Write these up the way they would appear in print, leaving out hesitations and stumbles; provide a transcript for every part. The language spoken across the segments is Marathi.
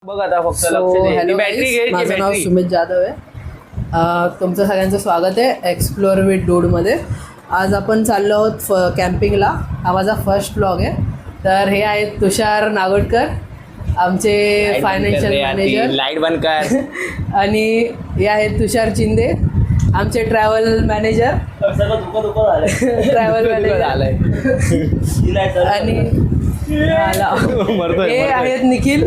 बघ आता फक्त लक्ष दे. हॅलो बॅटरी घे. माझं नाव सुमित जाधव आहे. तुमचं सगळ्यांचं स्वागत आहे एक्सप्लोअर विथ डूडमध्ये. आज आपण चाललो आहोत कॅम्पिंगला. हा माझा फर्स्ट ब्लॉग आहे. तर हे आहेत तुषार नागोडकर, आमचे फायनान्शियल मॅनेजर. लाईट बंद कर. आणि हे आहेत तुषार चिंदे, आमचे ट्रॅव्हल मॅनेजर. ट्रॅव्हल मॅनेजर आलाय. आणि हे आहेत निखिल,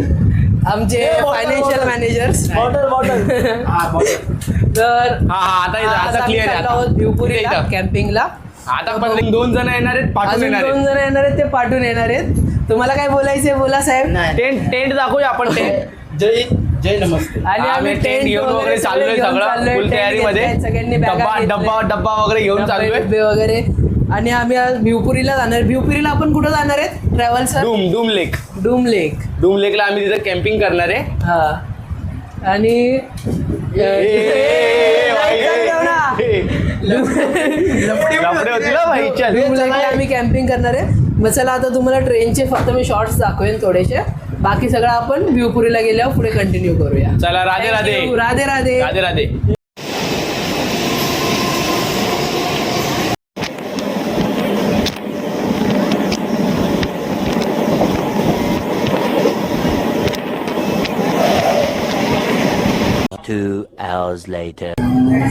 आमचे फायनान्शियल मॅनेजर्स. तर आता क्लिअर आहे. भिवपुरीला कॅम्पिंगला आता पण 2 जण येणार आहेत, पाठवून येणार 2 जण येणार आहेत, ते पाठवून येणार आहेत. तुम्हाला काय बोलायचंय बोला साहेब. टेंट दाखवूया आपण. टेंट जय नमस्ते. आणि आम्ही टेंट घेऊन वगैरे चाललोय, सगळं फुल तयारीमध्ये. सगळ्यांनी डब्बा वगैरे घेऊन चाललोय वगैरे. आणि आम्ही आज भिवपुरीला जाणार. भिवपुरीला आपण कुठं जाणार आहेत ट्रॅव्हल्स? डूम लेकला आम्ही तिथं कॅम्पिंग करणार आहे. हा. आणि आम्ही कॅम्पिंग करणार आहे. मग चला आता तुम्हाला ट्रेनचे फक्त मी शॉर्ट्स दाखवेन थोडेसे. बाकी सगळं आपण भिवपुरीला गेल्यावर पुढे कंटिन्यू करूया. चला. Radhe Radhe. Radhe Radhe. Radhe Radhe.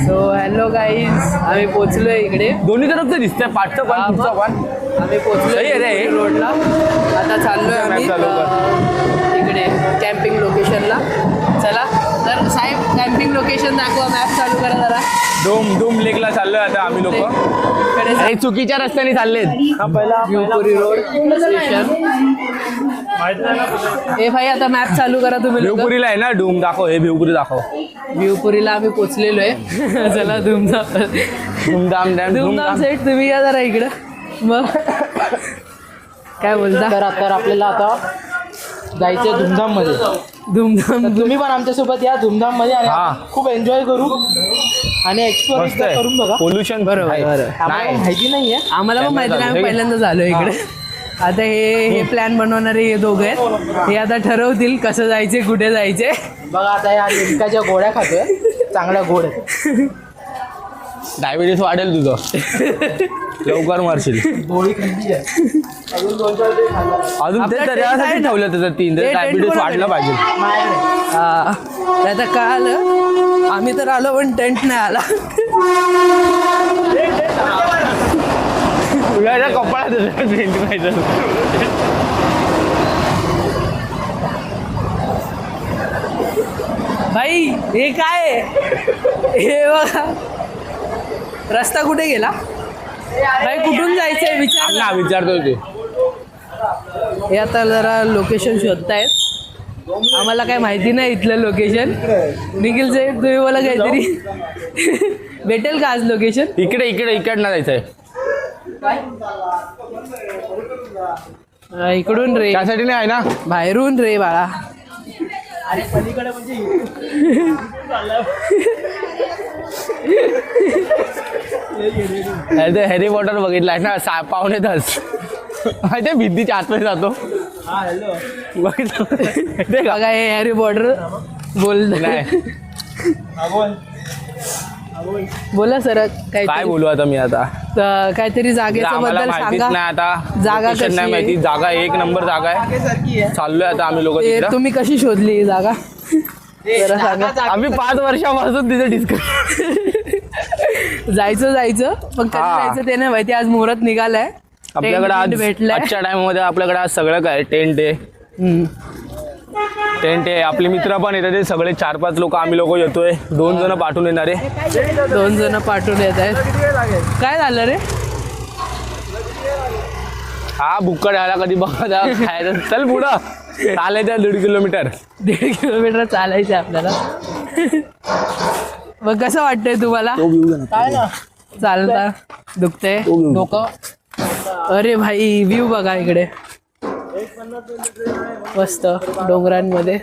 So hello guys, आम्ही पोचलोय इकडे. दोन्ही तरफचं दिसतंय, पाठचं पण पुढचं पण. आम्ही पोचलोय रे रोडला. आता चाललोय आम्ही इकडे कॅम्पिंग लोकेशनला. चला तर साहेब, कॅम्पिंग लोकेशन दाखवा. मॅप चालू करा जरा. डूम लेकला चाललोय आता आम्ही लोक. इकडे चुकीच्या रस्त्याने चाललेत. Bhivpuri road station. हे भाई आता मॅप चालू करा तुम्ही. भिवपुरीला आहे ना डूम, दाखव. हे भिवपुरी दाखव. भिवपुरीला आम्ही पोचलेलो आहे. चला धूमधाम सेट. तुम्ही या जरा इकडं. मग काय बोलता? तर आपल्याला आता जायचं धुमधाम मध्ये. धुमधाम. तुम्ही पण आमच्यासोबत या धुमधाम मध्ये आणि खूप एन्जॉय करू आणि एक्सप्लोर करून बघा. पोल्युशन बरोबर. आम्हाला माहिती नाहीये. आम्हाला पण माहिती नाही, आम्ही पहिल्यांदा झालो इकडे. आता हे प्लॅन बनवणारे हे दोघं आहेत. हे आता ठरवतील कसं जायचे, कुठे जायचे. बघा आता या लिंकाच्या गोळ्या खातोय, चांगल्या गोड आहेत. डायबिटीस वाढेल तुझं. लवकर मारशील. गोळी खाल्ली आहे. अजून ते त्यासाठी ठेवलं त्याचं 3. डायबिटीस वाढलं पाहिजे. आता काय आलं, आम्ही तर आलो पण टेंट नाही आला. तुला कपडा टेंट पाहिजे. भाई हे काय हे बघा, रस्ता कुठे गेला भाई? कुठून जायचंय विचारतोय ते. हे आता जरा लोकेशन शोधतायत. आम्हाला काय माहिती नाही इथलं लोकेशन. निखिल साहेब तुम्ही बोला काहीतरी. भेटेल का आज लोकेशन? इकडनं जायचंय. इकडून रे. त्यासाठी नाही आहे ना, बाहेरून रे बाळा. हॅरी पॉटर बघितलाय ना, 5:45 माहिती भिंतीच्या आतमध्ये जातो. बघा हे हॅरी पॉटर बोल नाही. बोला सर. काय बोलू आता मी? आता काहीतरी जागेचं बद्दल सांगा. नाही आता जागा कशी नाही माहिती. जागा 1 नंबर जागा आहे. चाललोय आता आम्ही लोक. तुम्ही कशी शोधली ही जागा जरा सांगा. आम्ही 5 वर्षापासून तिथे डिस्कस. जायचं पण कधी जायचं ते नाही माहिती. आज मुहूर्त निघालाय आपल्याकडे. आज भेटलाय. आजच्या टाइम मध्ये आपल्याकडे आज सगळं काय, टेंट आहे. आपले मित्र पण येतात. ते सगळे 4-5 लोक आम्ही लोक येतोय. 2 जण पाठवून येणारे. 2 जण पाठवून येत आहेत. काय झालं रे? हा भुक्कड आला कधी बघा खायचं. चल पुढं चालायचं 1.5 किलोमीटर. 1.5 किलोमीटर चालायचं आपल्याला. मग कसं वाटतंय तुम्हाला? चालता दुखते डोकं? अरे भाई व्ह्यू बघा इकडे मस्त डोंगरांमध्ये.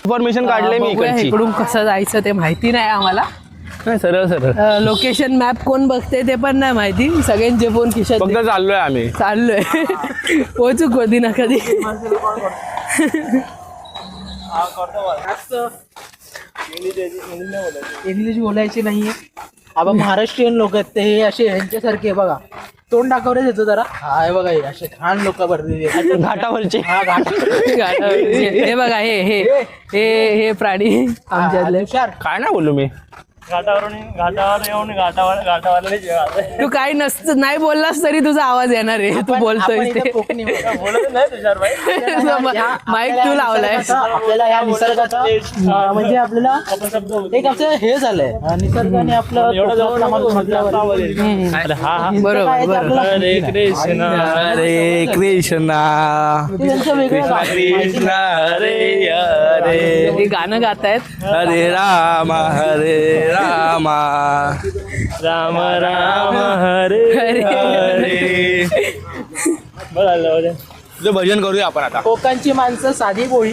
इन्फॉर्मेशन काढले मी. इकडून कसं जायचं ते माहिती नाही आम्हाला. नाही सरळ सरळ लोकेशन मॅप कोण बघते ते पण नाही माहिती, सगळ्यांचे फोन खिशात फक्त चाललोय आम्ही. चाललोय. पोहोचू कधी ना कधी. इंग्लिश बोलायची नाहीये. आपण महाराष्ट्रीयन लोक आहेत ते, हे असे ह्यांच्यासारखे बघा, तोंड दाखवले देतो जरा. हा हे बघा, हे असे छान लोक भरलेले घाटावरचे. हा घाट. हे बघा, हे हे हे हे प्राणी आमच्यातले. तुषार काय नाही बोललो मी. घाटावर येऊन घाटावाला तू काही नाही बोललास तरी तुझा आवाज येणार आहे. तू बोलतोय ते. कोकणी बोलत नाही तुषार भाई. माईक तू लावलाय. आपल्याला या निसर्गाचा म्हणजे आपल्याला एक असं हे झालंय, निसर्गाने आपलं बरोबर. हरे कृष्णा हरे कृष्णा कृष्ण हरे हरे हे गाणं गातायत. हरे राम रामा राम राम हरे हरे. तुझं भजन करूया आपण आता. कोकणची माणसं साधी बोळी,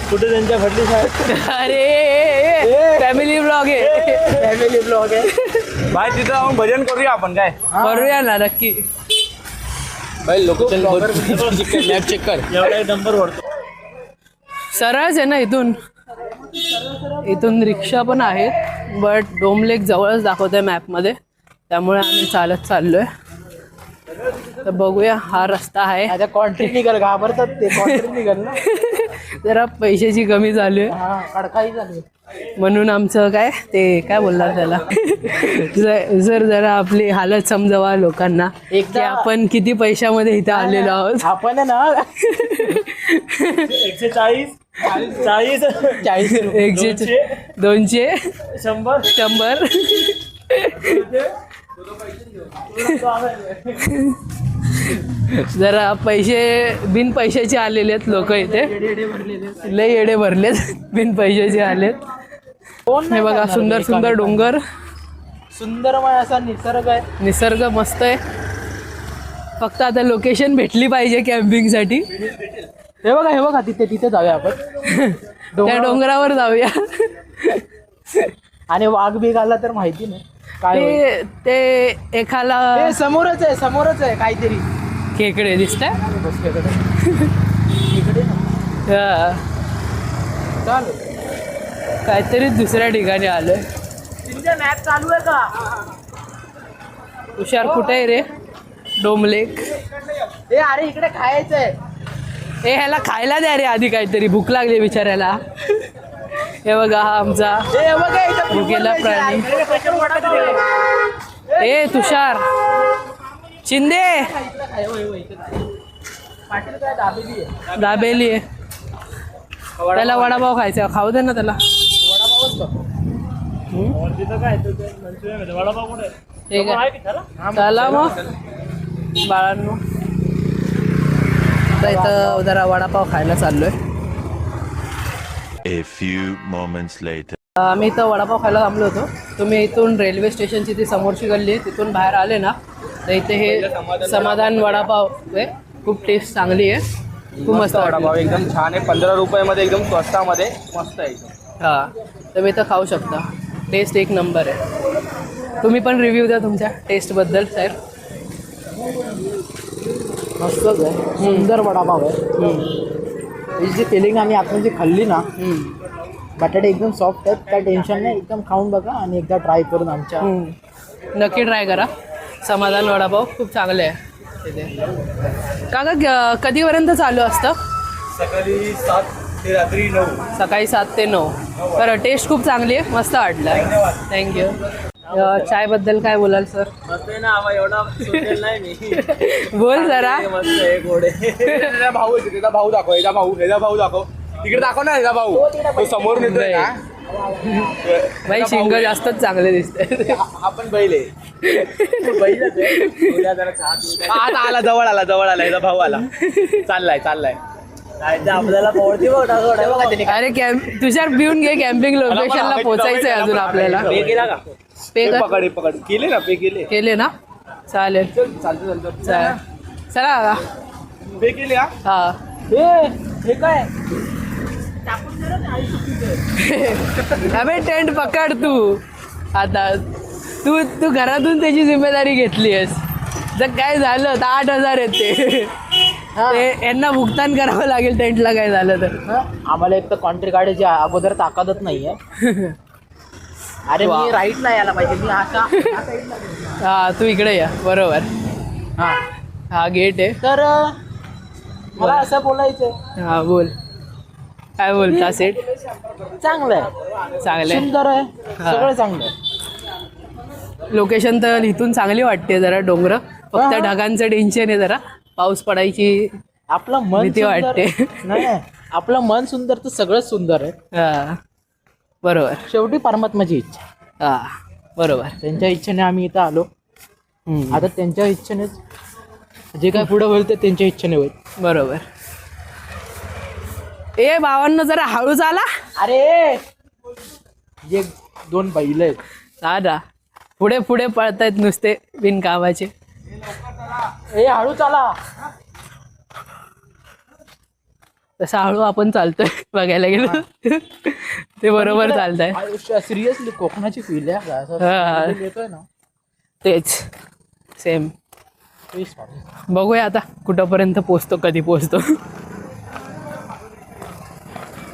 कुठे त्यांच्या फटली साहेब. अरे फॅमिली ब्लॉग आहे. फॅमिली ब्लॉग आहे बाय. तिथं जाऊन भजन करूया आपण. काय करूया ना नक्की. भाई लोकेशन मॅप चेक कर. एवढा नंबर वरतो. सरळच आहे ना इथून. इथून रिक्षा पण आहेत, बट डोमलेक जवळच दाखवतोय मॅपमध्ये, त्यामुळे आम्ही चालत चाललोय. तर बघूया, हा रस्ता आहे. आता कॉन्ट्री निघाल, घाबरतात ते. कॉन्ट्री निघाल ना, जरा पैशाची कमी झाली आहे, हा कडकाई झाली. म्हणून आमचं काय ते काय बोलणार त्याला जर जरा आपली हालत समजावा लोकांना, एकदा की आपण किती पैशामध्ये इथं आलेलो आहोत. आपण आहे ना 140 40 100 200 100 जरा पैसे बिन पैशाचे आलेले आहेत लोक इथे. लय येडे भरलेत, बिन पैशाचे आलेत. हे बघा, सुंदर सुंदर डोंगर, सुंदरमय असा निसर्ग आहे. निसर्ग मस्त आहे. फक्त आता लोकेशन भेटली पाहिजे कॅम्पिंगसाठी. हे बघा तिथे जाऊया आपण. त्या डोंगरावर जाऊया. आणि वाघ बीघ आला तर माहिती नाही काय होईल. ते एखादा ते समोरच आहे काहीतरी. खेकडे दिसतंय. इकडे चालू काहीतरी दुसऱ्या ठिकाणी आलोय. तुमचा मॅप चालू आहे का? तुषार कुठे आहे रे? डोमलेक. ए अरे इकडे खायचंय. ए ह्याला खायला द्या रे आधी, काहीतरी भूक लागली बिचाऱ्याला. हे बघा, हा आमचा भुकेला प्राणी. ए तुषार शिंदे, दाबेली आहे. त्याला वडापाव खायचा, खाऊ दे ना त्याला. ठीक आहे, चला मग बाळांनो. आता इथं जरा वडापाव खायला चाललोय. A few moments later. आम्ही इथं वडापाव खायला थांबलो होतो. तुम्ही इथून रेल्वे स्टेशनची ती समोरची गल्ली आहे, तिथून बाहेर आले ना तर इथे हे समाधान वडापाव आहे. खूप टेस्ट चांगली आहे, खूप मस्त वडापाव एकदम छान आहे. 15 रुपयामध्ये एकदम स्वस्तामध्ये मस्त आहे. हां, तर मी इथं खाऊ शकता. टेस्ट एक नंबर आहे. तुम्ही पण रिव्ह्यू द्या तुमच्या टेस्टबद्दल साहेब. मस्तच आहे, सुंदर वडापाव आहे. ही जी फिलिंग आम्ही आतमध्ये जी खाल्ली ना, बटाटे एकदम सॉफ्ट आहेत, काय टेन्शन नाही. एकदम खाऊन बघा आणि एकदा ट्राय करून आमच्या नक्की ट्राय करा. समाधान वडापाव खूप चांगले आहे तिथे. काका कधीपर्यंत चालू असतं? सकाळी 7 ते रात्री 9. सकाळी 7 ते 9. बरं, टेस्ट खूप चांगली आहे, मस्त वाटलं. थँक्यू. चायबद्दल काय बोलाल सर? बोल जरा. भाऊ दाखव, याचा भाऊ दाखव. तिकडे दाखव ना, याचा भाऊ तो समोर येतोय ना. बाई शिंग जास्तच चांगले दिसते. आपण बैल आहे. आता आला, जवळ आला याचा भाऊ आला. चाललाय आपल्याला अरे तुषार पिऊन घे. कॅम्पिंग लोकेशनला पोचायचंय अजून आपल्याला. पे पकड केले ना, केले ना, चालेल. चालतं चला पे केले. हा, हे काय अबे टेंट पकड तू आता तू तू घरातून त्याची जिम्मेदारी घेतली आहेस जर काय झालं तर 8,000 येते ते यांना भुगतान करावं लागेल टेंटला काय झालं तर आम्हाला एक तर कॉन्ट्री काढायची अगोदर ताकदच नाहीये. अरे वा. मी राईटला यायला पाहिजे, मी असा हा तू इकडे या बरोबर. हा. हा गेट आहे. तर मला असं बोलायचं, हा बोल काय बोलता सेठ. चांगलं आहे, चांगलं आहे. सुंदर आहे, हा. सगळं चांगलं आहे. लोकेशन तर इथून चांगली वाटते जरा डोंगर फक्त हा. ढगांचं टेन्शन आहे जरा पाऊस पडायची. आपलं मन भीती सुंदर- वाटते. नाही आपलं मन सुंदर तर सगळं सुंदर आहे. हा बरोबर. शेवटी परमात्माची इच्छा, हा बरोबर. त्यांच्या इच्छेने आम्ही इथं आलो. हम्म, आता त्यांच्या इच्छेनेच जे काय पुढे होईल ते त्यांच्या इच्छेने होईल. बरोबर. ए भावांनो जरा हळूच आला. अरे जे 2 बैल आहेत, दादा पुढे पुढे पळतायत नुसते बिनकामाचे. ए हळू चाला. तसं हळू आपण चालतोय बघायला गेलो ते बरोबर चालतंय. सिरियसली कोकणाची फील आहे असं हा. feel येतोय ना. तेच सेम. तेच. बघूया आता कुठंपर्यंत पोचतो कधी पोचतो.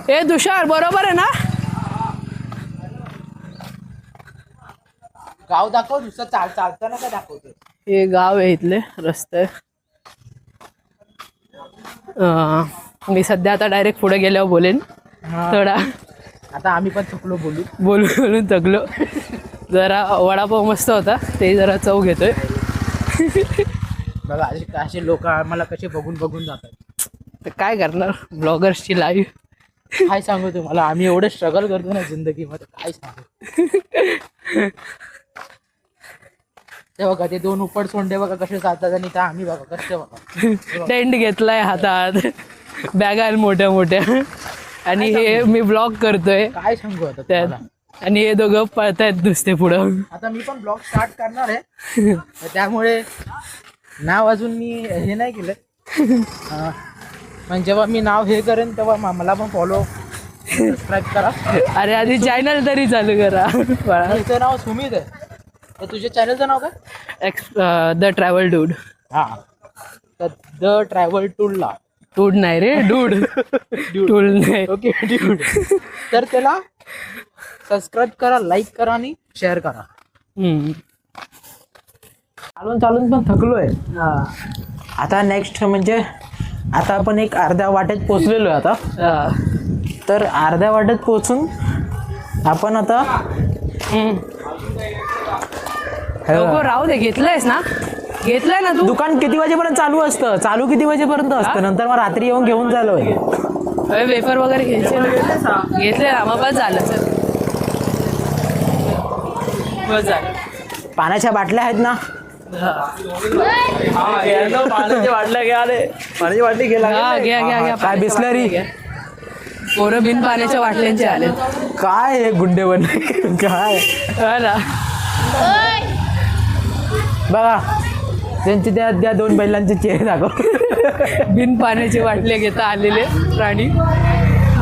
ए तुषार बरोबर आहे ना. गाव दाखव, नुसतं चालताना काय दाखवतो. हे गाव आहे इथले रस्ते. मी सध्या आता डायरेक्ट पुढे गेल्यावर बोलेन थोडा. आता आम्ही पण थकलो बोलू. बोलून थकलो. जरा वडापाव मस्त होता ते जरा चव घेतोय. बघा असे लोक आम्हाला कसे बघून बघून जातात. तर काय करणार ब्लॉगर्सची लाईफ. काय सांगू तुम्हाला, आम्ही एवढे स्ट्रगल करतो ना जिंदगीमध्ये, काय सांगू. ते बघा ते 2 उपट सोंडे बघा कसे चालतात आणि त्या आम्ही बघा कसे बघा. टेंट घेतलाय हातात बॅगा मोठ्या मोठ्या आणि हे मी ब्लॉग करतोय काय सांगू आता त्यात तुम्हाला. आणि हे दोघं पळतायत नुसते पुढं. आता मी पण ब्लॉग स्टार्ट करणार आहे तर त्यामुळे नाव अजून मी हे नाही केलं. पण जेव्हा मी नाव हे करेन तेव्हा मला पण फॉलो सबस्क्राईब करा. अरे आधी चॅनल तरी चालू करा. याचं नाव सुमित आहे. तर तुझ्या चॅनलचं नाव काय. The travel dude. हा, तर द ट्रॅव्हल टूलला डूड नाही रे डूड. टूल नाही. Okay dude. तर त्याला सबस्क्राईब करा, लाईक करा आणि शेअर करा. हम्म. चालून चालून पण थकलोय. हा. आता नेक्स्ट म्हणजे आता आपण एक अर्ध्या वाटेत पोचलेलो आहे आता. हा. तर अर्ध्या वाटेत पोचून आपण आता नको राहू दे. घेतलंयस ना. घेतलंय ना तू. दुकान किती वाजेपर्यंत चालू असतं, चालू किती वाजेपर्यंत असतं, नंतर मग रात्री येऊन घेऊन चालू. वेफर वगैरे घ्यायचे ना. घेतले ना मग बस झालं सर. बस झालं. पाण्याच्या बाटल्या आहेत ना. पाण्याची वाटलं घ्या रे. पाण्याची बाटली घ्या घ्या घ्या घ्या. काय बिस्लरी. पोरं बिन पाण्याच्या वाटल्यांचे आले. काय हे गुंडे बन काय. हा ना. बघा त्यांचे त्या 2 बैलांचे चेहरे दाखव. बिन पाण्याचे वाटले घेता आलेले प्राणी.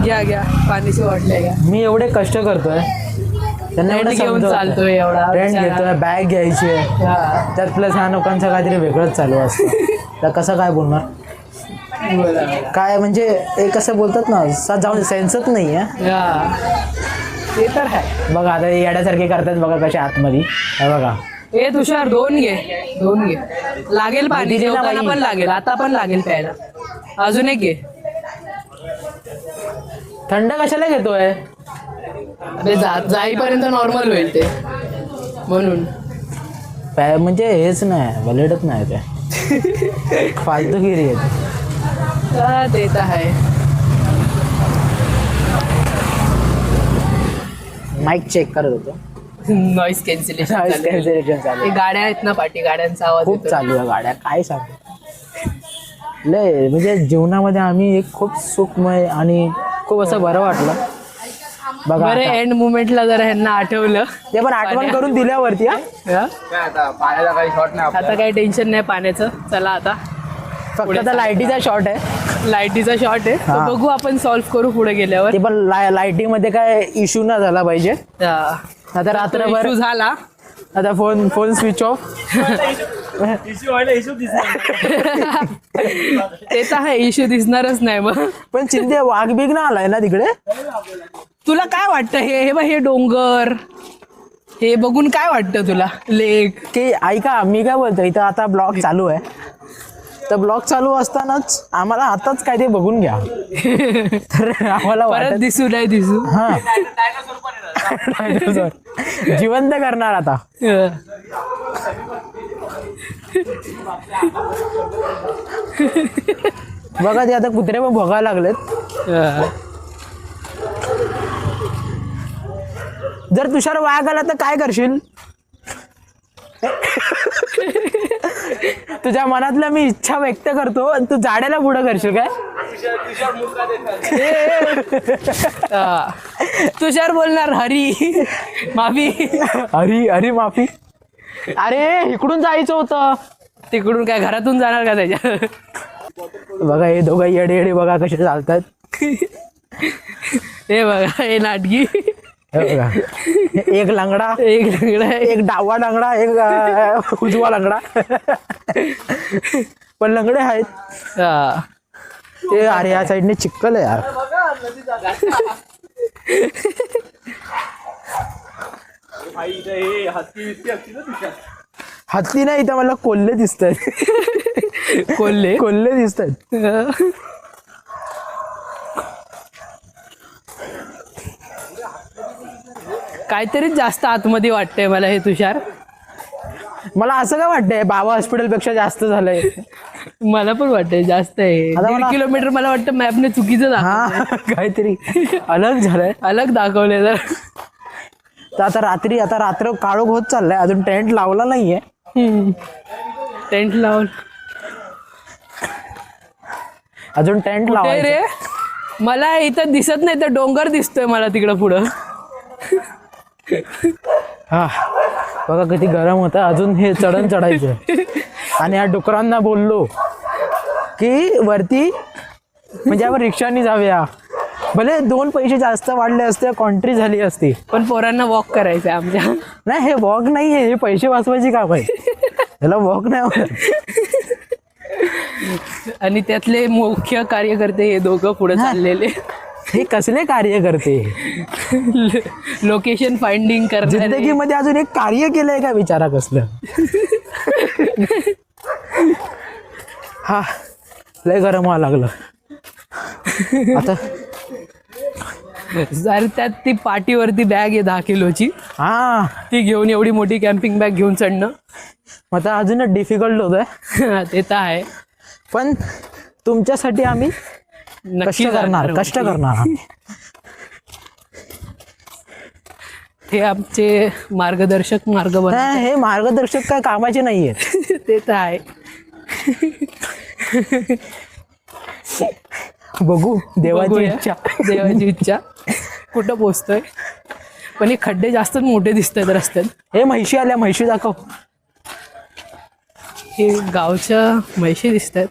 घ्या घ्या पाण्याचे वाटले घ्या. मी एवढे कष्ट करतोय त्यांना टेंट एवढं घेऊन चालतोय एवढा. टेंट घेतोय, बॅग घ्यायची आहे. हा. त्यात प्लस ह्या लोकांचं काहीतरी वेगळंच चालू असतं. तर कसं काय बोलणार. काय म्हणजे एक असं बोलतात ना जाऊन सेन्सच नाही आहे. हा. ते तर आहे. बघा आता हे येड्यासारखे करतात बघा कशा आतमध्ये. हे बघा ए तुषार 2 घे. 2 घे. लागेल पाणी. दिली ना जेवताना बाई. पण लागेल. आता पण लागेल प्यायला. अजून एक घे. थंड कशाला घेतोय. अरे जाईपर्यंत नॉर्मल होईल ते म्हणून. म्हणजे हेच नाही व्हॅलिडच नाही ते फालतूगिरी आहे. हा, ते तर आहे. माईक चेक करत होतो. Noise cancellation. कॅन्सलेशन चालू आहे. गाड्या आहेत ना पाठी. गाड्यांचा आवाज खूप येतो. चालू आहे गाड्या. काय सांगतो लय म्हणजे जीवनामध्ये आम्ही एक खूप सुखमय आणि खूप असं बरं वाटलं. बघा बरं आता. एंड मुमेंटला जरा ह्यांना आठवलं. ते पण आठवण करून दिल्यावरती हा. हा? पाण्याचा काही शॉट नाही. आता काही टेन्शन नाही पाण्याचं. चला आता फक्त आता लाईटीचा शॉट आहे. लाईटीचा शॉर्ट आहे तो बघू आपण सॉल्व्ह करू पुढे गेल्यावर. ते पण लाइटिंग मध्ये काय इश्यू ना झाला पाहिजे. हा. आता रात्रभर issue झाला आता फोन स्विच ऑफ. ते तर आहे इश्यू दिसणारच नाही मग. पण चिंते वाघ बिग ना आलाय ना तिकडे. तुला काय वाटतं हे बघ हे डोंगर हे बघून काय वाटतं तुला लेक. की ऐका मी काय बोलतो इथं आता ब्लॉग चालू आहे तर ब्लॉग चालू असतानाच आम्हाला आताच काय ते बघून घ्या. तर आम्हाला परत वाटत दिसू नाही दिसू. हा जिवंत करणार आता. बघा ते आता कुत्रे पण भोगायला लागलेत. जर तुषार वाघ आला तर काय करशील. तुझ्या मनातल्या मी इच्छा व्यक्त करतो आणि तू झाडाला पुढं करशील काय. तुषार बोलणार हरी माफी. अरे माफी. अरे इकडून जायचं होतं. तिकडून काय घरातून जाणार का त्याच्या. बघा हे दोघं येडे बघा कसे चालतात. हे बघा हे नाटकी. हे बघा एक लंगडा एक लंगडा एक डावा लंगडा एक उजवा लंगडा. पण लंगडे आहेत. ते अरे या साईडने चिक्कल आहे यार. हत्ती नाही इथं मला कोल्हे दिसत आहेत. कोल्हे दिसत आहेत. काहीतरी जास्त आतमध्ये वाटतंय मला हे तुषार. मला असं काय वाटतंय बाबा हॉस्पिटल पेक्षा जास्त झालंय. मला पण वाटतंय जास्त आहे. आता 1.5 किलोमीटर मला वाटतं मॅपने चुकीचं हा काहीतरी अलग झालंय. अलग दाखवले तर आता रात्र काळोख होत चाललाय. अजून टेंट लावला नाहीये. टेंट लावून अजून टेंट कुठे लावायचं. रे मला इथं दिसत नाही तर डोंगर दिसतोय मला तिकडं पुढं. हा बघा किती गरम होतं. अजून हे चढायचं. आणि या डुकरांना बोललो की वरती म्हणजे आपण रिक्षाने जाऊया. भले 2 पैसे जास्त वाढले असते कॉन्ट्री झाली असती पण पोरांना वॉक करायचंय आमच्या. नाही हे वॉक नाहीये हे पैसे वाचवायची काम आहे. त्याला वॉक नाही होत. आणि त्यातले मुख्य कार्यकर्ते हे दोघं पुढे चाललेले. हे कसले कार्य करते. लोकेशन फाइंडिंग करणारे. जिंदगीमध्ये अजून एक कार्य केलंय का विचारा कसलं. हा लय गरम व्हायला लागलं आता. जर त्यात ती पाठीवरती बॅग आहे 10 किलोची हा ती घेऊन एवढी मोठी कॅम्पिंग बॅग घेऊन चढणं मग आता अजूनच डिफिकल्ट होत आहे. ते तर आहे. पण तुमच्यासाठी आम्ही कष्ट करणार. हे आमचे मार्गदर्शक मार्ग नाही, हे मार्गदर्शक काय कामाचे नाहीये. ते तर आहे. बघू देवाची बघूया. इच्छा. देवाची इच्छा कुठं पोचतोय. पण हे खड्डे जास्त मोठे दिसत आहेत रस्त्यात. हे म्हैशी आल्या. म्हैशी दाखव. हे गावच्या म्हैशी दिसत आहेत.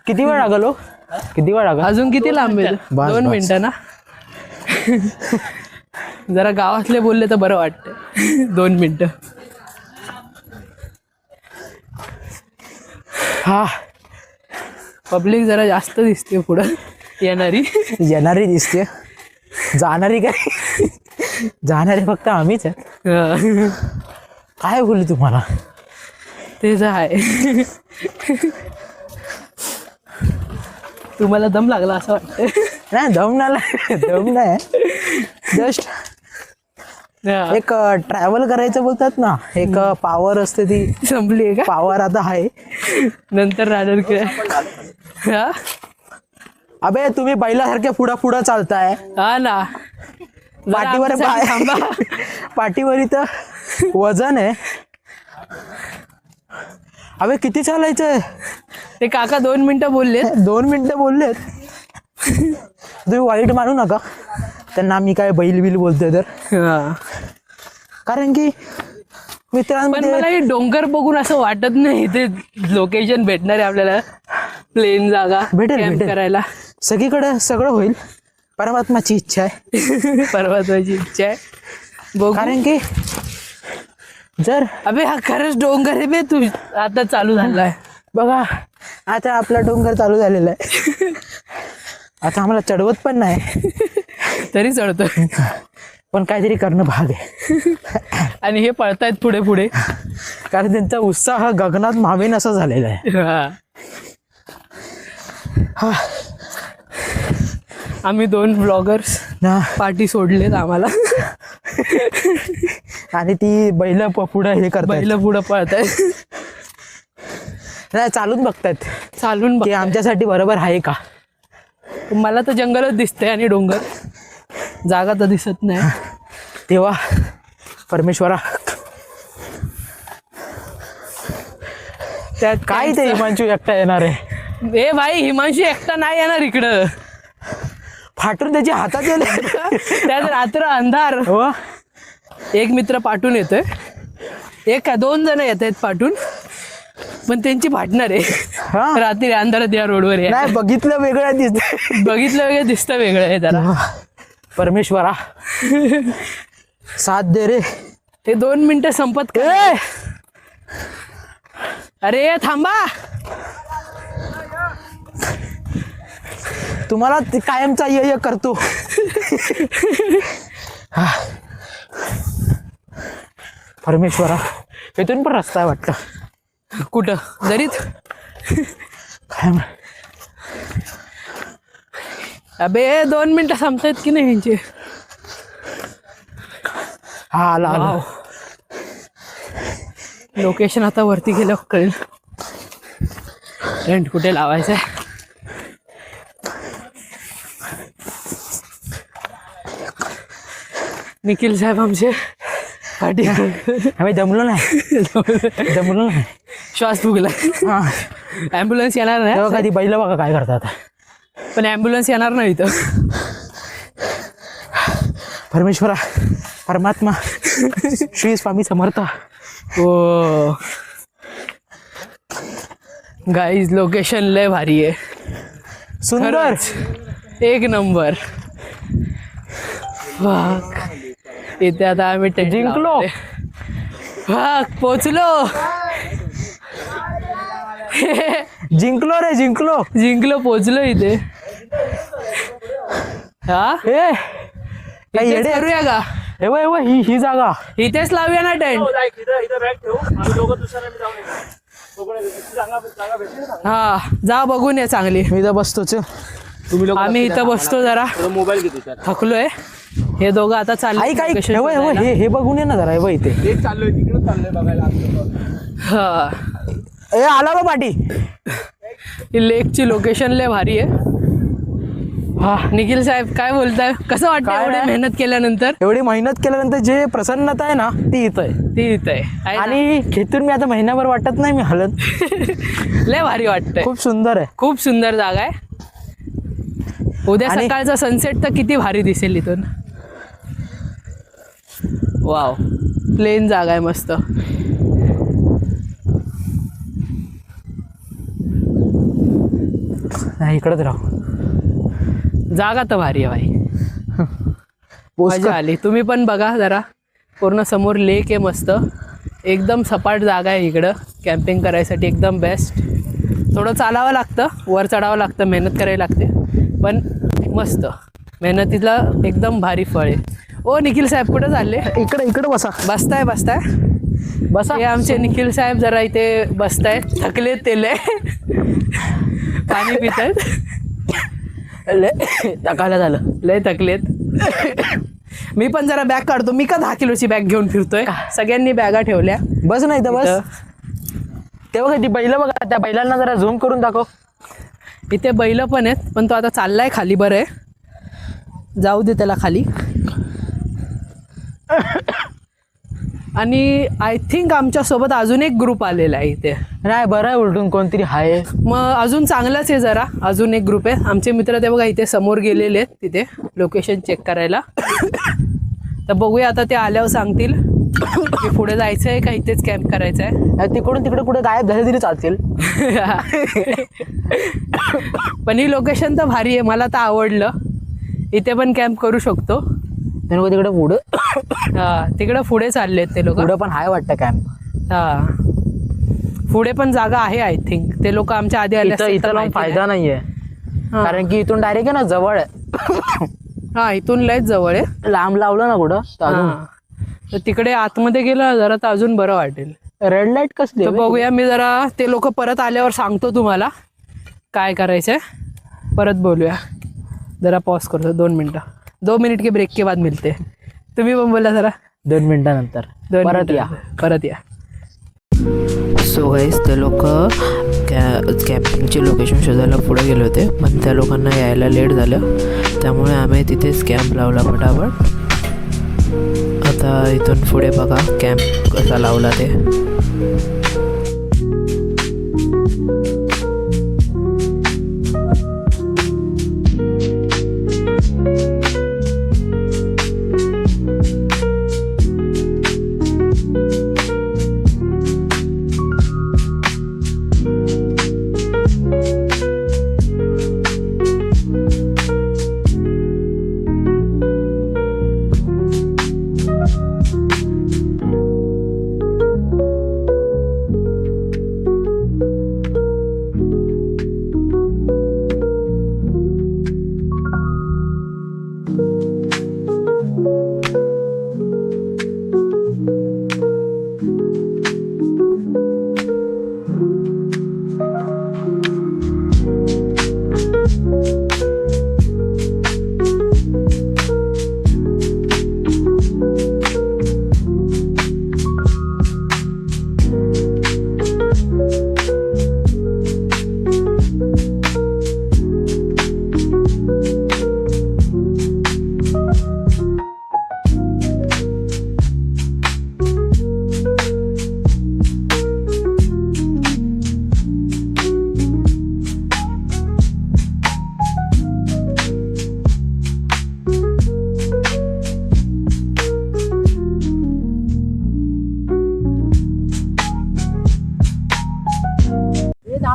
किती वेळ लागलो. अजून किती लांब आहे. बस, 2 बस. मिनिटं ना. जरा गावातले बोलले तर बरं वाटतं. 2 मिनिटं. हा पब्लिक जरा जास्त दिसते पुढं येणारी दिसते. जाणारी काय. जाणारे फक्त आम्हीच आहे. काय बोलू तुम्हाला. तेच आहे. तुम्हाला दम लागला असं वाटतं. नाही दम नाही जस्ट एक ट्रॅव्हल करायचं बोलतात ना. एक पॉवर असते ती संपली का पॉवर आता आहे. नंतर राहणार काय. अबे तुम्ही बैलासारखे पुढं चालताय. हा ना. पाठीवर पाठीवर इथं वजन आहे. अबे किती चालायचंय. ते काका 2 मिनिटं बोलले. 2 मिनिटं बोललेत. तुम्ही वाईट मानू नका त्यांना. मी काय बैल बिल बोलतोय तर. कारण की पण मित्रांमध्ये मला हे डोंगर बघून असं वाटत नाही इथे लोकेशन भेटणार आहे आपल्याला, प्लेन जागा भेटेल, camp भेटेल. करायला. सगळीकडे सगळं होईल. परमात्माची इच्छा आहे. परमात्माची इच्छा आहे. बघू. कारण की जर अबे हा खरंच डोंगर आहे बे, तू आता चालू झालाय. बघा आता आपला डोंगर चालू झालेला आहे. आता आम्हाला चढवत पण नाही, तरी चढतोय. पण काहीतरी करणं भाग आहे. आणि हे पळतायत पुढे पुढे. कारण त्यांचा उत्साह गगनात मावेन असा झालेला आहे. हा. हा आम्ही 2 ब्लॉगर्स ना. पार्टी सोडलेत आम्हाला. आणि ती बैल पुढं हे करतात, बैल पुढं पळतायत, नाही चालून बघतात चालून की आमच्यासाठी बरोबर आहे का. मला तर जंगलच दिसतंय आणि डोंगर, जागा तर दिसत नाही. तेव्हा परमेश्वरा त्यात काय ते हिमांशू एकटा येणार आहे. ए भाई, हिमांशू एकटा नाही येणार इकडं. फाटून त्याच्या हातात येईल. त्यात रात्र अंधार. हो एक मित्र पाठवून येतोय, एक का 2 जण येत आहेत पाठवून, पण त्यांची फाटणार आहे. हा रात्री अंधारात या रोडवर आहे. नाही बघितलं वेगळं दिसत. बघितलं वेगळं दिसतं, वेगळं आहे जरा. परमेश्वरा साथ दे रे. हे 2 मिनिटं संपत काय? अरे थांबा. तुम्हाला ते कायमचा ये करतो. हा. परमेश्वरा इथून पण रस्ता आहे वाटतं. कुठं? दरीत? काय अबे 2 मिनिटं संपतायत की नाही यांचे? हा आला आला. लोकेशन आता वरती गेलं कळेल. टेंट कुठे लावायचं आहे? निखिल साहेब आमचे पाठी. आम्ही दमलो नाही, दमलो नाही. श्वास फुगला. हा ॲम्ब्युलन्स येणार नाही, तेव्हा कधी बैल बघा काय करतात. पण ॲम्ब्युलन्स येणार नाही इथं. परमेश्वरा परमात्मा श्री स्वामी समर्थ. ओ गाईज, लोकेशन लय भारी आहे. सुंदर. खरंच, एक नंबर. इथे आता आम्ही tent जिंकलो. लावले. पोचलो. जिंकलो रे जिंकलो. जिंकलो, पोचलो इथे. हा, ए काही इथेच येडे. करूया का? हे बघ, हे बघ, ही जागा. इथेच लावूया ना टेंट. हा, जा बघून ये चांगली. मी इथं बसतोच. आम्ही इथं बसतो जरा, थकलोय. हे दोघं आता चालले आई काय location हे बघ, हे बघ, शोधायला. हे बघून ये ना जरा. हे बघ इथे. हा, ए आला बा पाठी. ही लेकची लोकेशन लय भारी आहे. हा निखिल साहेब काय बोलताय? कसं वाटतं काय एवढी नाही. मेहनत केल्यानंतर? एवढी मेहनत केल्यानंतर जे प्रसन्नता आहे ना ती इथं आहे. ती इथं आहे. आणि खेतून मी आता महिनाभर वाटत नाही मी हलत. लय भारी वाटतंय. खूप सुंदर आहे. खूप सुंदर जागा आहे. उद्या आणि- सकाळचा सनसेट तर किती भारी दिसेल इथून. वाव, प्लेन जागा आहे मस्त. नाही इकडंच राहू. जागा तर भारी आहे भाई. पोस्ट मजा आली. तुम्ही पण बघा जरा. पूर्ण समोर लेक आहे मस्त. एकदम सपाट जागा आहे इकडं. कॅम्पिंग करायसाठी एकदम बेस्ट. थोडं चालावं लागतं, वर चढावं लागतं, मेहनत करावी लागते, पण मस्त. मेहनतीला एकदम भारी फळ आहे. ओ निखिल साहेब कुठं चालले? इकडे इकडे बसा. बसताय बसताय. बसा. हे आमचे निखिल साहेब जरा इथे बसताय, थकलेत ते लय. पाणी पित आहेत. लय टाकायला झालं. लय थकलेत. मी पण जरा बॅग काढतो. मी का 10 किलोची बॅग घेऊन फिरतोय? सगळ्यांनी बॅगा ठेवल्या. बस नाही तर बस. इथं. तेव्हा ती बैल बघा, त्या बैलांना जरा झूम करून दाखव. इथे बैल पण आहेत, पण तो आता चाललाय खाली. बरं आहे, जाऊ दे त्याला खाली. आणि आय थिंक आमच्यासोबत अजून एक ग्रुप आलेला आहे इथे. नाही बरं आहे, उलटून कोणतरी आहे. मग अजून चांगलंच आहे जरा. अजून एक ग्रुप आहे. आमचे मित्र ते बघा इथे समोर गेलेले आहेत तिथे लोकेशन चेक करायला. तर बघूया आता ते आल्यावर सांगतील. की पुढे जायचं आहे का इथेच कॅम्प करायचं आहे. तिकडून तिकडे कुठे गायब झाले तरी चालतील. पण ही लोकेशन तर भारी आहे, मला तर आवडलं. इथे पण कॅम्प करू शकतो. त्यामुळे तिकडे पुढं हा तिकडं पुढे चालले ते लोक. पुढं पण आहे वाटतं कॅम्प. हा पुढे पण जागा आहे आय थिंक. ते लोक आमच्या आधी आले असतील तर इथं लावून माहिती फायदा नाहीये हा. कारण की इथून डायरेक्ट आहे ना जवळ आहे. नाही. हा इथून लयच जवळ आहे. लांब लावलं ना कुठं तर अजून हा. तर तिकडे आतमध्ये गेलं जरा तर अजून बरं वाटेल. रेड लाईट कसली तर आहे? बघूया, मी जरा ते लोक परत आल्यावर सांगतो तुम्हाला काय करायचंय. परत बोलूया. जरा पॉज करतो 2 मिनिटं. 2 मिनिट के ब्रेक के बाद मिळते. तुम्ही पण बोला जरा 2 मिनिटानंतर 2 परत मिनिटं. या. परत या. सो गाईस ते लोक कॅम्पिंगचे लोकेशन शोधायला पुढे गेले होते, पण त्या लोकांना यायला लेट झालं. त्यामुळे आम्ही तिथेच कॅम्प लावला फटाफट. आता इथून पुढे बघा कॅम्प कसा लावला ते.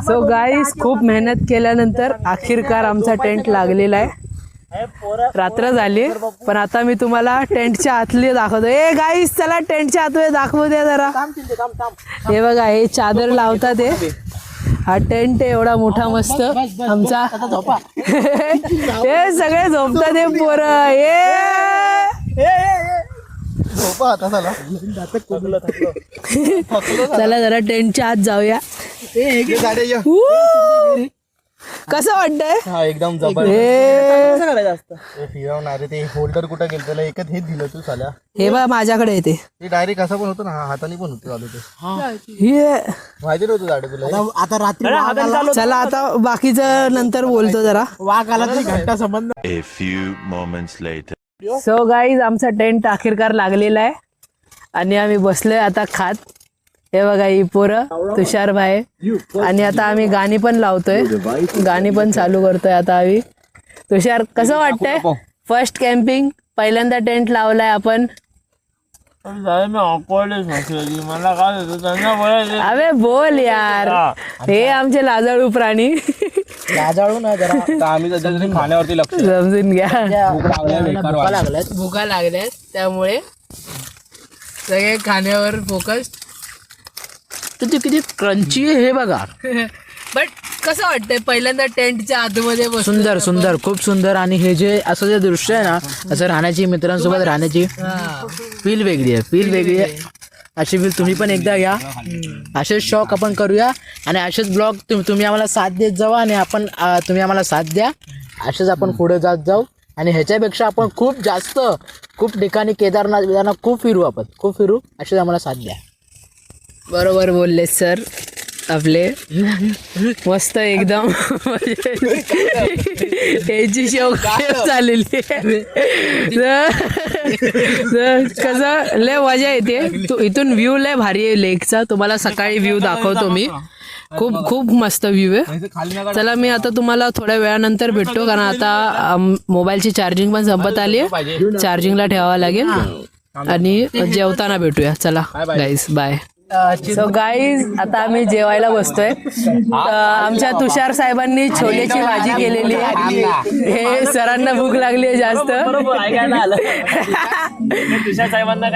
सो गाईस खूप मेहनत केल्यानंतर अखेरकार आमचा टेंट लागलेला आहे. रात्र झाली, पण आता मी तुम्हाला टेंटच्या आतली दाखवतो. ए गाईस चला टेंटच्या आतमध्ये दाखवू द्या जरा. हे बघा हे चादर लावतात हे. हा टेंट आहे एवढा मोठा मस्त आमचा. हे सगळे झोपतात हे पोरं. चला जरा टेंटच्या आत जाऊया. कसं वाटतंय? एकदम फिरवणार ते होल्डर कुठं गेलं त्याला एकच हेच दिलं तू साल्या. हे बघ माझ्याकडे येते ते डायरेक्ट असं पण होतं ना, हाताने पण होतं चालू ते. हे माहिती नव्हतं झाड तुला. आता रात्री चला आता बाकीचं नंतर बोलतो जरा. वाघ आला तरी घंटा संबंध. A few moments later. So guys आमचा टेंट अखेरकार लागलेला आहे आणि आम्ही बसलोय आता खात. हे बघा ही पोरं तुषार भाई. आणि आता आम्ही गाणी पण लावतोय, गाणी पण चालू करतोय आता आम्ही. तुषार कसं वाटतंय? फर्स्ट कॅम्पिंग, पहिल्यांदा टेंट लावलाय आपण. अबे बोल यार, हे आमचे लाजाळू प्राणी. लाजाळू ना जरा. आम्ही खाण्यावरती लक्ष समजून घ्या. भुका लागल्यात. भुका लागल्यात त्यामुळे सगळे खाण्यावर फोकस. किती किती क्रंची आहे हे बघा. बट कसं वाटतंय पहिल्यांदा टेंटच्या आतमध्ये बसून? सुंदर सुंदर खूप सुंदर. आणि हे जे असं जे दृश्य आहे ना, असं राहण्याची, मित्रांसोबत राहण्याची फील वेगळी आहे. फील वेगळी आहे. अशी फील तुम्ही पण एकदा घ्या. असेच शॉक आपण करूया आणि असेच ब्लॉग तुम्ही आम्हाला साथ देत जावा आणि आपण तुम्ही आम्हाला साथ द्या. असेच आपण पुढे जात जाऊ आणि ह्याच्यापेक्षा आपण खूप ठिकाणी केदारनाथ खूप फिरू. आपण खूप फिरू. असेच आम्हाला साथ द्या. बरोबर बोलले सर आपले. मस्त एकदम ह्याची शेव चाललेली आहे. कसं लय मजा येते. इथून व्ह्यू लय भारी आहे लेकचा. तुम्हाला सकाळी व्ह्यू दाखवतो मी. खूप मस्त व्ह्यू आहे. चला मी आता तुम्हाला थोड्या वेळानंतर भेटतो, कारण आता मोबाईलची चार्जिंग पण संपत आली आहे. चार्जिंगला ठेवावं लागेल. आणि जेवताना भेटूया. चला गाईज बाय. सो गाईज आता आम्ही जेवायला बसतोय. आमच्या तुषार साहेबांनी छोलेची भाजी केलेली आहे. हे सरांना भूक लागली आहे जास्त.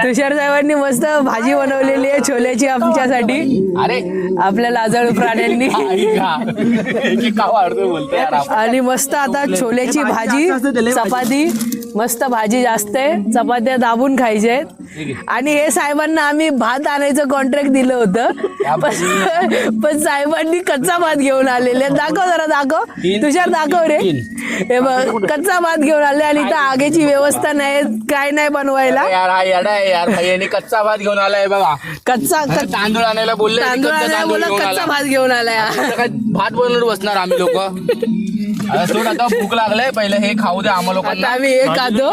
तुषार साहेबांनी मस्त भाजी बनवलेली आहे छोलेची आमच्यासाठी. अरे आपल्या लाजाळू प्राण्यांनी. आणि मस्त आता छोलेची भाजी चपाती. मस्त भाजी जास्त आहे. चपात्या दाबून खायच्या आहेत. आणि हे साहेबांना आम्ही भात आणायचं कॉन्ट्रॅक्ट दिलं होतं. पण साहेबांनी कच्चा भात घेऊन आलेले. दाखव जरा दाखव तुषार दाखव रे. हे बघ कच्चा भात घेऊन आले. आणि इथं आगीची व्यवस्था नाही काय नाही बनवायला. यार कच्चा भात घेऊन आलाय बघा. कच्चा तांदूळ आणायला बोलले. तांदूळ आणायला बोला कच्चा भात घेऊन आलाय. भात बनवून बसणार आम्ही लोक. आता भूक लागलाय. पहिले हे खाऊ दे आम्हाला लोकांना. आता आम्ही हे खातो.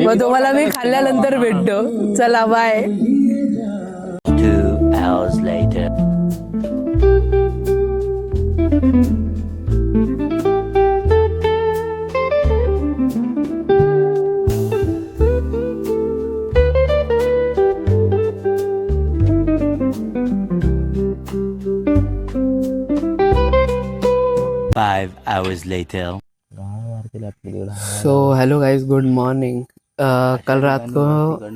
मग तुम्हाला मी खाल्ल्यानंतर भेटतो. चला bye. 2 hours later. Five hours later. So hello guys good morning. कल रात को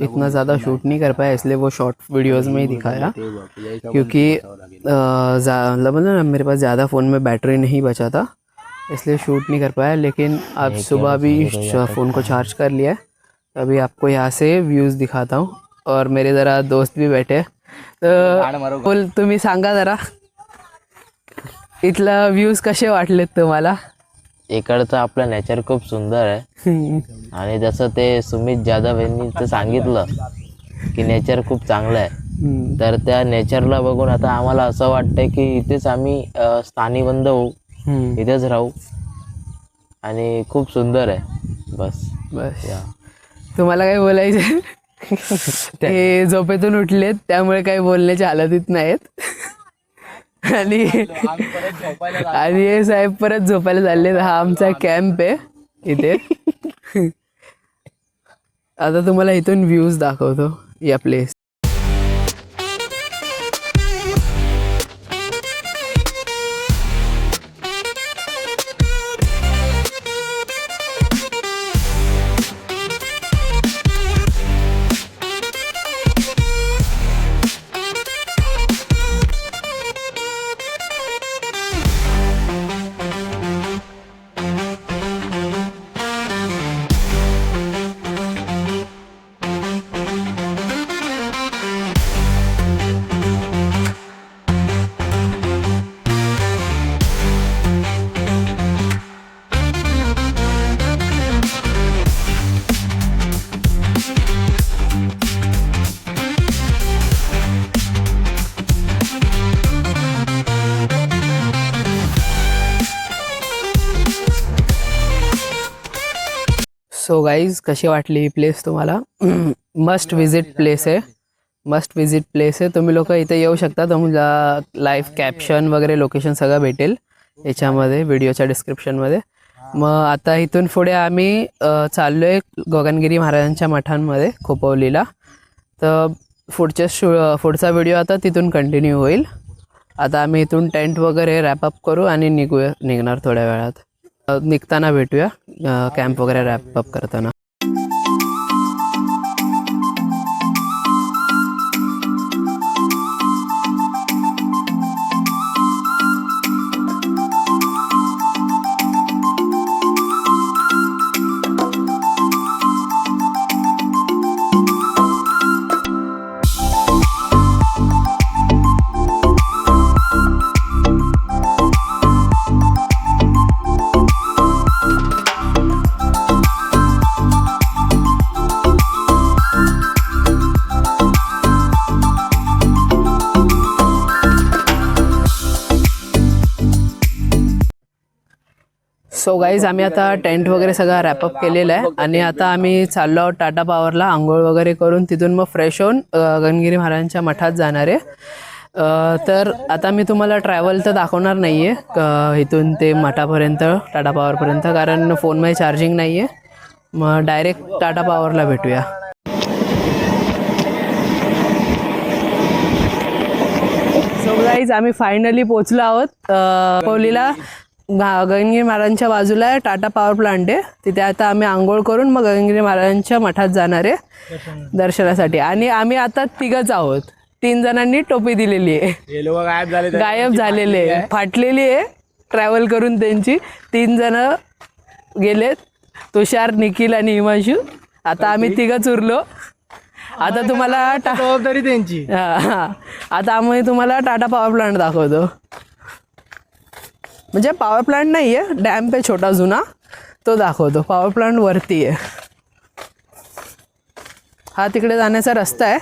इतना ज़्यादा शूट नहीं कर पाया इसलिए वो शॉर्ट वीडियोस में ही दिखाया क्योंकि मतलब ना मेरे पास ज़्यादा फ़ोन में बैटरी नहीं बचा था इसलिए शूट नहीं कर पाया. लेकिन अब सुबह भी फ़ोन को चार्ज कर लिया है. अभी आपको यहाँ से व्यूज़ दिखाता हूँ. और मेरे ज़रा दोस्त भी बैठे. तर बोल तुम्ही सांगा जरा इथला व्ह्यूज कसे वाटलेत तुम्हाला. इकडचं आपलं नेचर खूप सुंदर आहे. आणि जसं ते सुमित जाधव यांनी तर सांगितलं की नेचर खूप चांगलं आहे. तर त्या नेचरला बघून आता आम्हाला असं वाटतंय की इथेच आम्ही स्थानिबंद होऊ. इथेच राहू. आणि खूप सुंदर आहे. बस बस तुम्हाला काय बोलायचं. ते झोपेतून उठलेत त्यामुळे काही बोलण्याच्या हालतीत नाहीत. आणि हे साहेब परत झोपायला चालले. हा आमचा कॅम्प आहे इथे. आता तुम्हाला इथून व्ह्यूज दाखवतो या प्लेस. सो गाईज कशी वाटली ही प्लेस तुम्हाला. मस्ट विजिट प्लेस आहे. मस्ट विजिट प्लेस आहे. तुम्ही लोक इथे येऊ शकता. तुम्हाला लाईव्ह कॅप्शन वगैरे लोकेशन सगळं भेटेल याच्यामध्ये व्हिडिओच्या डिस्क्रिप्शनमध्ये. मग आता इथून पुढे आम्ही चाललो आहे गगनगिरी महाराजांच्या मठांमध्ये खोपवलीला. तर पुढचा व्हिडिओ आता तिथून कंटिन्यू होईल. आता आम्ही इथून टेंट वगैरे रॅपअप करू आणि निघणार थोड्या वेळात. निघताना भेटूया कॅम्प वगैरे रॅपअप करताना. सो गाईज आम्ही आता टेंट वगैरे सगळं रॅपअप केलेलं आहे. आणि आता आम्ही चाललो आहोत टाटा पॉवरला आंघोळ वगैरे करून. तिथून मग फ्रेश होऊन गगनगिरी महाराजांच्या मठात जाणार आहे. तर आता मी तुम्हाला ट्रॅव्हल तर दाखवणार नाही आहे इथून ते मठापर्यंत टाटा पॉवरपर्यंत, कारण फोनमध्ये चार्जिंग नाही आहे. मग डायरेक्ट टाटा पॉवरला भेटूया. सो गाईज आम्ही फायनली पोचलो आहोत कोहलीला. गगनगिरी महाराजांच्या बाजूला आहे टाटा पॉवर प्लांट आहे. तिथे आता आम्ही आंघोळ करून मग गगनगिरी महाराजांच्या मठात जाणार आहे दर्शनासाठी. आणि आम्ही आता तिघच आहोत. 3 जणांनी टोपी दिलेली आहे. हे लोक गायब झालेले आहे, फाटलेली आहे ट्रॅव्हल करून त्यांची. 3 जण गेलेत, तुषार, निखिल आणि हिमांशू. आता आम्ही तिघच उरलो. आता तुम्हाला जबाबदारी त्यांची. आता आम्ही तुम्हाला टाटा पॉवर प्लांट दाखवतो. म्हणजे पॉवर प्लांट नाही आहे, डॅम्प आहे छोटा जुना, तो दाखवतो. पॉवर प्लांट वरती आहे. हा तिकडे जाण्याचा रस्ता आहे.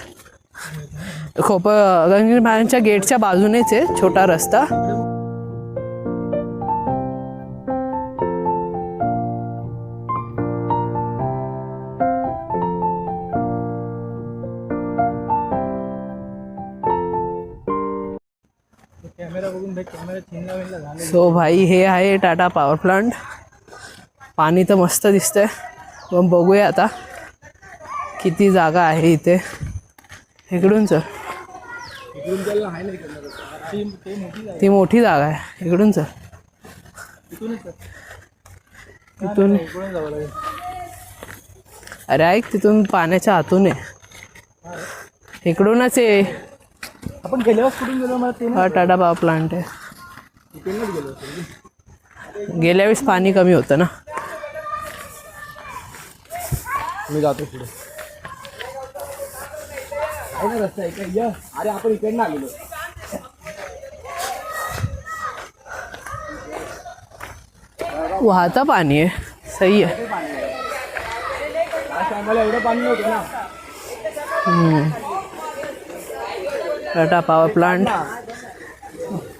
गगनगिरी महाराजांच्या गेटच्या बाजूनेच आहे छोटा रस्ता. सो भाई हे आहे टाटा पॉवर प्लांट. पाणी तर मस्त दिसतंय. मग बघूया आता किती जागा आहे इथे. इकडून चल, ती मोठी जागा आहे. इकडून चल, तिथून. अरे ऐक, तिथून पाण्याच्या आतून आहे. इकडूनच आहे. आपण गेल्यावर कुठून गेलो मला ते हा टाटा पॉवर प्लांट आहे. गेल्या वेळेस पाणी कमी होतं ना. मी जातो पुढे. रस्ता आहे का? अरे आपण इकडनं आलेलो. वाहता पाणी आहे, सही आहे. आम्हाला एवढं पाणी नव्हतं ना. Tata power plant.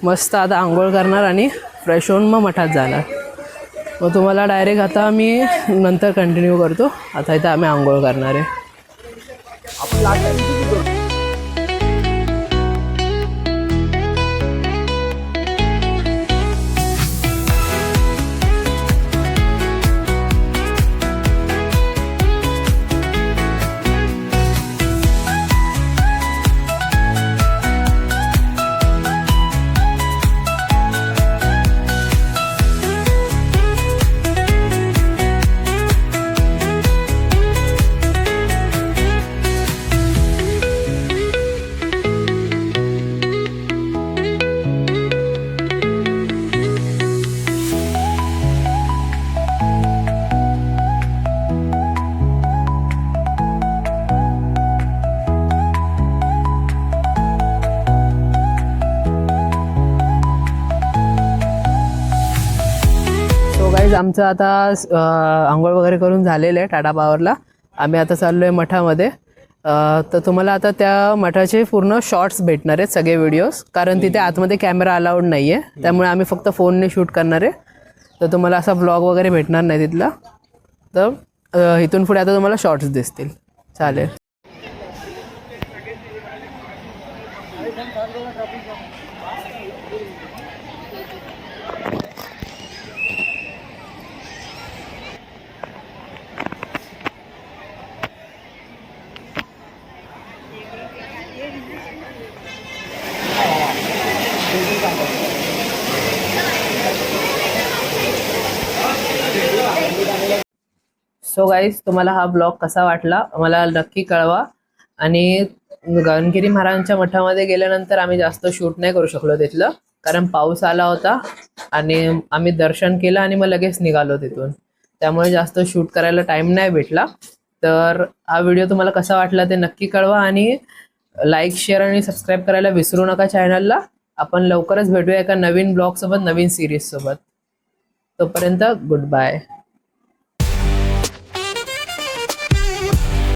मस्त आता आंघोळ करणार आणि फ्रेश होऊन मग मठात जाणार. मग तुम्हाला डायरेक्ट आता मी नंतर कंटिन्यू करतो. आता इथं आम्ही आंघोळ करणार आहे. आमचं आता आंघोळ वगैरे करून झालेलं आहे टाटा पॉवरला. आम्ही आता चाललो आहे मठामध्ये. तर तुम्हाला आता त्या मठाचे पूर्ण शॉर्ट्स भेटणार आहेत, सगळे व्हिडिओज. कारण तिथे आतमध्ये कॅमेरा अलाउड नाही आहे, त्यामुळे आम्ही फक्त फोनने शूट करणार आहे. तर तुम्हाला असा ब्लॉग वगैरे भेटणार नाही तिथला. तर इथून पुढे आता तुम्हाला शॉर्ट्स दिसतील. चालेल. सो गाईज, तुम्हाला हा ब्लॉग कसा वाटला मला नक्की कळवा. आणि गगनगिरी महाराजांच्या मठामध्ये गेल्यानंतर आम्ही जास्त शूट नाही करू शकलो तिथलं, कारण पाऊस आला होता आणि आम्ही दर्शन केलं आणि मग लगेच निघालो तिथून. त्यामुळे जास्त शूट करायला टाईम नाही भेटला. तर हा व्हिडिओ तुम्हाला कसा वाटला ते नक्की कळवा. आणि लाईक, शेअर आणि सबस्क्राईब करायला विसरू नका चॅनलला. आपण लवकरच भेटूया एका नवीन ब्लॉगसोबत, नवीन सिरीजसोबत. तोपर्यंत गुड बाय.